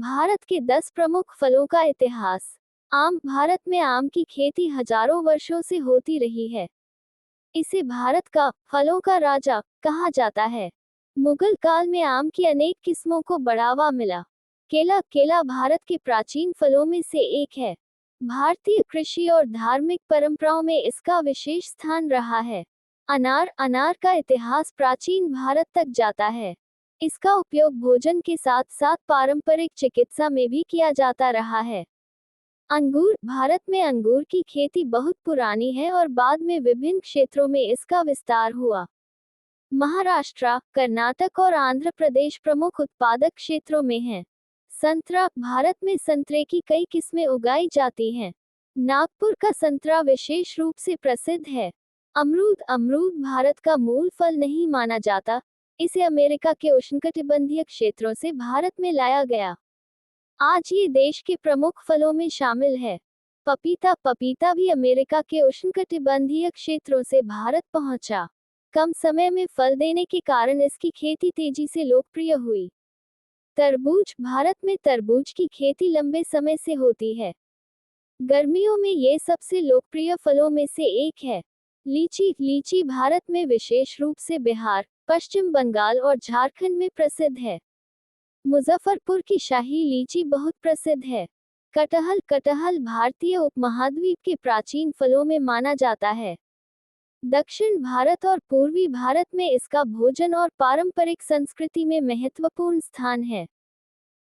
भारत के 10 प्रमुख फलों का इतिहास। आम। भारत में आम की खेती हजारों वर्षों से होती रही है। इसे भारत का फलों का राजा कहा जाता है। मुगल काल में आम की अनेक किस्मों को बढ़ावा मिला। केला। केला भारत के प्राचीन फलों में से एक है। भारतीय कृषि और धार्मिक परंपराओं में इसका विशेष स्थान रहा है। अनार। अनार का इतिहास प्राचीन भारत तक जाता है। इसका उपयोग भोजन के साथ साथ पारंपरिक चिकित्सा में भी किया जाता रहा है। अंगूर। भारत में अंगूर की खेती बहुत पुरानी है और बाद में विभिन्न क्षेत्रों में इसका विस्तार हुआ। महाराष्ट्र, कर्नाटक और आंध्र प्रदेश प्रमुख उत्पादक क्षेत्रों में हैं। संतरा। भारत में संतरे की कई किस्में उगाई जाती हैं। नागपुर का संतरा विशेष रूप से प्रसिद्ध है। अमरूद। अमरूद भारत का मूल फल नहीं माना जाता। इसे अमेरिका के उष्णकटिबंधीय क्षेत्रों से भारत में लाया गया। आज ये देश के प्रमुख फलों में शामिल है। पपीता। पपीता भी अमेरिका के उष्णकटिबंधीय क्षेत्रों से भारत पहुंचा। कम समय में फल देने के कारण इसकी खेती तेजी से लोकप्रिय हुई। तरबूज। भारत में तरबूज की खेती लंबे समय से होती है। गर्मियों में ये सबसे लोकप्रिय फलों में से एक है। लीची। लीची भारत में विशेष रूप से बिहार, पश्चिम बंगाल और झारखंड में प्रसिद्ध है। मुजफ्फरपुर की शाही लीची बहुत प्रसिद्ध है। कटहल। कटहल भारतीय उपमहाद्वीप के प्राचीन फलों में माना जाता है। दक्षिण भारत और पूर्वी भारत में इसका भोजन और पारंपरिक संस्कृति में महत्वपूर्ण स्थान है।